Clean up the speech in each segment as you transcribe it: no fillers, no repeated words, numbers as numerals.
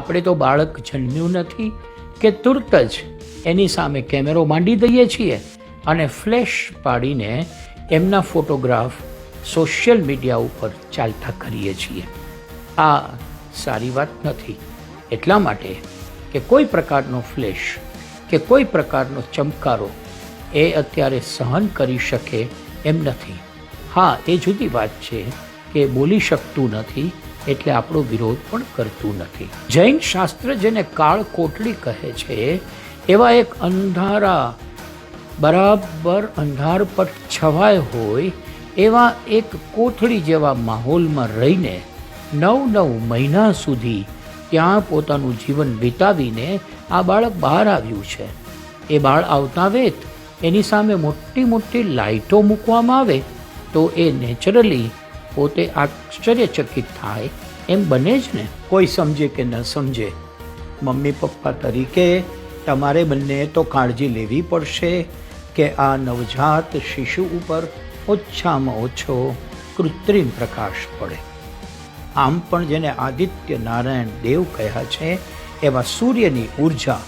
આપણે તો બાળક જન્મ્યું નથી કે તુરત જ એની સામે કેમેરો માંડી દઈએ છીએ અને ફ્લેશ પાડીને એમના ફોટોગ્રાફ સોશિયલ મીડિયા ઉપર ચાલતા કરીએ છીએ. આ સારી વાત નથી. એટલા માટે કે કોઈ પ્રકારનો ફ્લેશ કે કોઈ પ્રકારનો ચમકારો એ અત્યારે સહન કરી શકે એમ નથી. હા, એ જુદી વાત છે કે બોલી શકતું નથી એટલે આપણો વિરોધ પણ કરતું નથી. જૈન શાસ્ત્ર જેને કાળ કોટડી કહે છે એવા એક અંધારા બરાબર અંધાર પર છવાય હોય એવા એક કોથળી જેવા માહોલમાં રહીને 9 મહિના સુધી ત્યાં પોતાનું જીવન વિતાવીને આ બાળક બહાર આવ્યું છે. એ બાળ આવતા વેત એની સામે મોટી મોટી લાઇટો મૂકવામાં આવે તો એ નેચરલી પોતે આશ્ચર્યચકિત થાય એમ બને જ ને. કોઈ સમજે કે ન સમજે, મમ્મી પપ્પા તરીકે તમારે બંને તો કાળજી લેવી પડશે કે આ નવજાત શિશુ ઉપર ઓછામાં ઓછો કૃત્રિમ પ્રકાશ પડે. આમ પણ જેને આદિત્ય નારાયણ દેવ કહ્યા છે એવા સૂર્યની ઉર્જા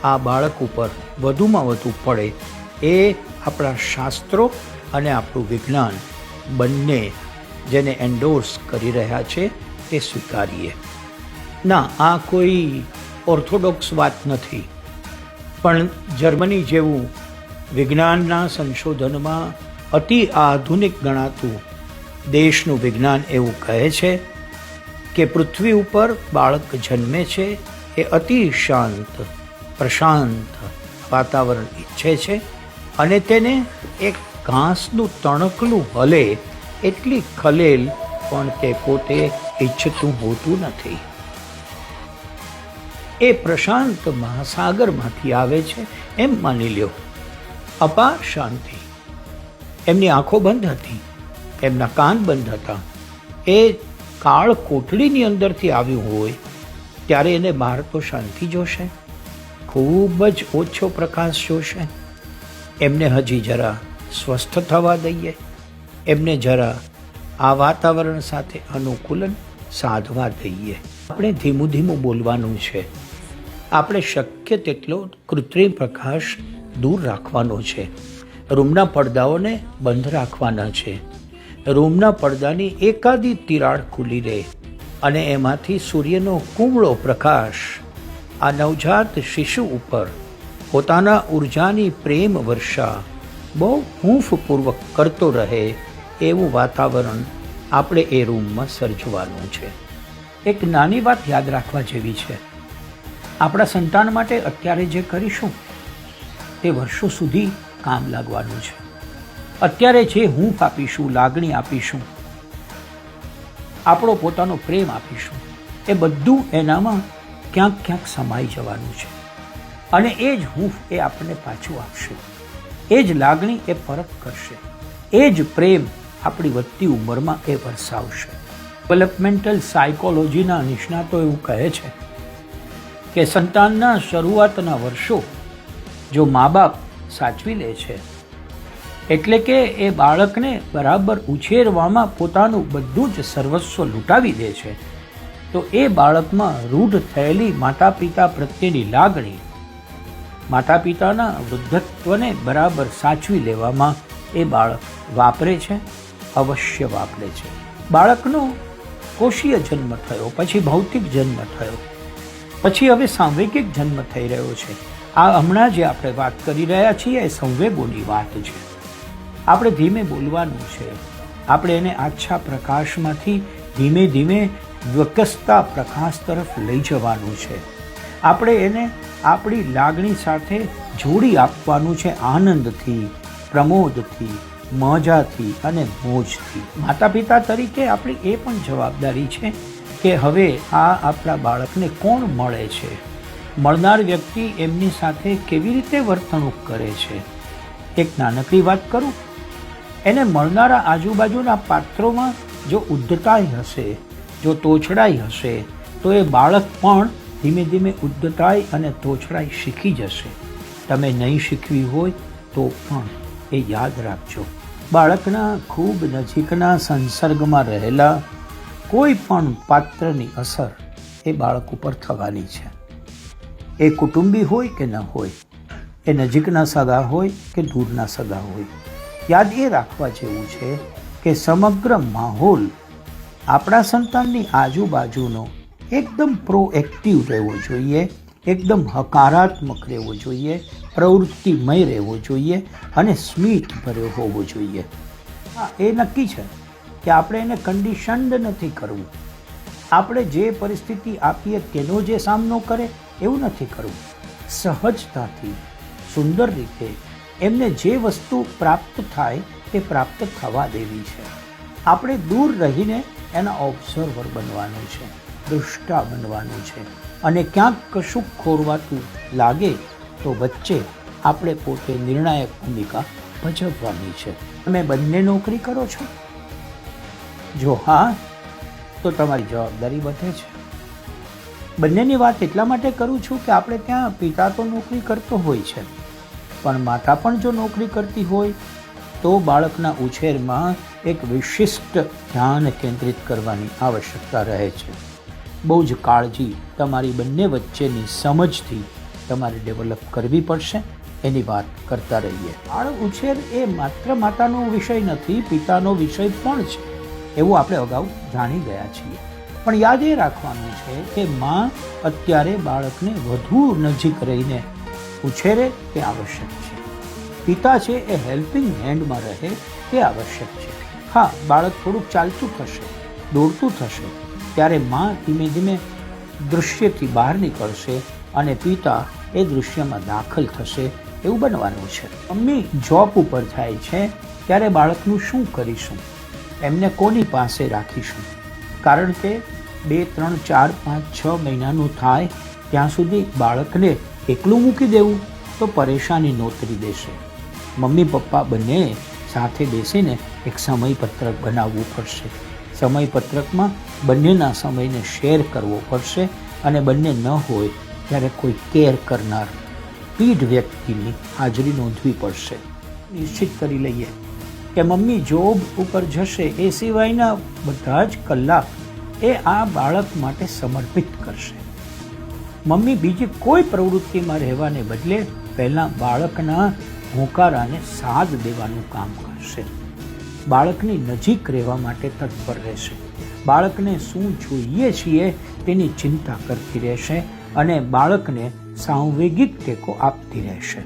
આ બાળક ઉપર વધુમાં વધુ પડે એ આપણા શાસ્ત્રો અને આપણું વિજ્ઞાન બંને જેને એન્ડોર્સ કરી રહ્યા છે તે સ્વીકારીએ. ના, આ કોઈ ઓર્થોડોક્સ વાત નથી, પણ જર્મની જેવું વિજ્ઞાનના સંશોધનમાં અતિ આધુનિક ગણાતું દેશનું વિજ્ઞાન એવું કહે છે કે પૃથ્વી ઉપર બાળક જન્મે છે એ અતિ શાંત પ્રશાંત વાતાવરણ ઈચ્છે છે અને તેને એક ઘાસનું તણકલું હલે એટલી ખલેલ પણ તે પોતે ઈચ્છતું હોતું નથી. એ પ્રશાંત મહાસાગરમાંથી આવે છે એમ માની લ્યો. અપાર શાંતિ. એમની આંખો બંધ હતી, એમના કાન બંધ હતા. એ કાળ કોટડીની અંદરથી આવ્યું હોય ત્યારે એને બહાર તો શાંતિ જોશે, ખૂબ જ ઓછો પ્રકાશ જોશે. એમને હજી જરા સ્વસ્થ થવા દઈએ, એમને જરા આ વાતાવરણ સાથે અનુકૂલન સાધવા દઈએ. આપણે ધીમું ધીમું બોલવાનું છે. આપણે શક્ય તેટલો કૃત્રિમ પ્રકાશ દૂર રાખવાનો છે. રૂમના પડદાઓને બંધ રાખવાના છે. રૂમના પડદાની એકાદી તિરાડ ખુલી રહે અને એમાંથી સૂર્યનો કુમળો પ્રકાશ આ નવજાત શિશુ ઉપર પોતાના ઉર્જાની પ્રેમ વર્ષા બહુ હૂંફપૂર્વક કરતો રહે એવું વાતાવરણ આપણે એ રૂમમાં સર્જવાનું છે. એક નાની વાત યાદ રાખવા જેવી છે. આપણા સંતાન માટે અત્યારે જે કરીશું તે વર્ષો સુધી કામ લાગવાનું છે. અત્યારે જે હૂંફ આપીશું, લાગણી આપીશું, આપણો પોતાનો પ્રેમ આપીશું, એ બધું એનામાં ક્યાંક ક્યાંક સમાઈ જવાનું છે અને એ જ હૂંફ એ આપણને પાછું આપશે. એ જ લાગણી એ પરત કરશે. એ જ પ્રેમ આપણી વધતી ઉંમરમાં એ વરસાવશે. ડેવલપમેન્ટલ સાયકોલોજીના નિષ્ણાતો એવું કહે છે કે સંતાનના શરૂઆતના વર્ષો જો મા બાપ સાચવી લે છે, એટલે કે એ બાળકને બરાબર ઉછેરવામાં પોતાનું બધું જ સર્વસ્વ લૂંટાવી દે છે, તો એ બાળકમાં રૂઢ થયેલી માતા પિતા પ્રત્યેની લાગણી માતા પિતાના વૃદ્ધત્વને બરાબર સાચવી લેવામાં એ બાળક વાપરે છે, અવશ્ય વાપરે છે. બાળકનો કોષીય જન્મ થયો, પછી ભૌતિક જન્મ થયો, પછી હવે સાંવેગિક જન્મ થઈ રહ્યો છે. આ હમણાં જે આપણે વાત કરી રહ્યા છીએ એ સંવેગોની વાત છે. આપણે ધીમે બોલવાનું છે. આપણે એને આછા પ્રકાશમાંથી ધીમે ધીમે વિકસતા પ્રકાશ તરફ લઈ જવાનું છે. આપણે એને આપણી લાગણી સાથે જોડી આપવાનું છે, આનંદથી, પ્રમોદથી, મજાથી અને મોજથી. માતા પિતા તરીકે આપણી એ પણ જવાબદારી છે કે હવે આ આપણા બાળકને કોણ મળે છે, મળનાર વ્યક્તિ એમની સાથે કેવી રીતે વર્તણૂક કરે છે. એક નાનકડી વાત કરું, એને મળનારા આજુબાજુના પાત્રોમાં જો ઉદ્ધતાઈ હશે, જો તોછડાઈ હશે, તો એ બાળક પણ ધીમે ધીમે ઉદ્ધતાઈ અને તોછડાઈ શીખી જશે. તમે નહીં શીખવી હોય તો પણ એ યાદ રાખજો, બાળકના ખૂબ નજીકના સંસર્ગમાં રહેલા કોઈ પણ પાત્રની અસર એ બાળક ઉપર થવાની છે. એ કુટુંબી હોય કે ન હોય, એ નજીકના સગા હોય કે દૂરના સગા હોય, યાદ એ રાખવા જેવું છે કે સમગ્ર માહોલ આપણા સંતાનની આજુબાજુનો એકદમ પ્રોએક્ટિવ રહેવો જોઈએ, એકદમ હકારાત્મક રહેવો જોઈએ, પ્રવૃત્તિમય રહેવો જોઈએ અને સ્મિત ભર્યો હોવો જોઈએ. હા, એ નક્કી છે કે આપણે એને કન્ડિશન્ડ નથી કરવું. આપણે જે પરિસ્થિતિ આપીએ તેનો જે સામનો કરે એવું નથી કરવું. સહજતાથી, સુંદર રીતે એમને જે વસ્તુ પ્રાપ્ત થાય તે પ્રાપ્ત થવા દેવી છે. આપણે દૂર રહીને એના ઓબ્ઝર્વર બનવાનું છે, દૃષ્ટા બનવાનું છે અને ક્યાંક કશું ખોરવાતું લાગે તો વચ્ચે આપણે પોતે નિર્ણાયક ભૂમિકા ભજવવાની છે. તમે બંને નોકરી કરો છો? જો હા, તો તમારી જવાબદારી વધે છે. બંનેની વાત એટલા માટે કરું છું કે આપણે ત્યાં પિતા તો નોકરી કરતો હોય છે, પણ માતા પણ જો નોકરી કરતી હોય તો બાળકના ઉછેરમાં એક વિશિષ્ટ ધ્યાન કેન્દ્રિત કરવાની આવશ્યકતા રહે છે. બહુ જ કાળજી તમારી બંને વચ્ચેની સમજથી તમારે ડેવલપ કરવી પડશે. એની વાત કરતા રહીએ. બાળ ઉછેર એ માત્ર માતાનો વિષય નથી, પિતાનો વિષય પણ છે, એવું આપણે અગાઉ જાણી ગયા છીએ. પણ યાદ એ રાખવાનું છે કે માં અત્યારે બાળકને વધુ નજીક રહીને ઉછેરે તે આવશ્યક છે. પિતા છે એ હેલ્પિંગ હેન્ડમાં રહે તે આવશ્યક છે. હા, બાળક થોડુંક ચાલતું થશે, દોડતું થશે, ત્યારે માં ધીમે ધીમે દૃશ્યથી બહાર નીકળશે અને પિતા એ દૃશ્યમાં દાખલ થશે એવું બનવાનું છે. મમ્મી જોબ ઉપર જાય છે ત્યારે બાળકનું શું કરીશું? એમને કોની પાસે રાખીશું? કારણ કે 2, 3, 4, 5, 6 મહિનાનું થાય ત્યાં સુધી બાળકને એકલું મૂકી દેવું તો પરેશાની નોતરી દેશે. મમ્મી પપ્પા બંને સાથે બેસીને એક સમયપત્રક બનાવવું પડશે. સમયપત્રકમાં બંનેના સમયને શેર કરવો પડશે અને બંને ન હોય ત્યારે કોઈ કેર કરનાર પીઢ વ્યક્તિની હાજરી નોંધવી પડશે. નિશ્ચિત કરી લઈએ કે મમ્મી જોબ ઉપર જશે એ સિવાયના બધા જ કલાક એ આ બાળક માટે સમર્પિત કરશે. મમ્મી બીજી કોઈ પ્રવૃત્તિમાં રહેવાને બદલે પહેલાં બાળકના હોંકારાને સાદ દેવાનું કામ કરશે. બાળકની નજીક રહેવા માટે તત્પર રહેશે. બાળકને શું જોઈએ છીએ તેની ચિંતા કરતી રહેશે અને બાળકને સાંવેગિક ટેકો આપતી રહેશે.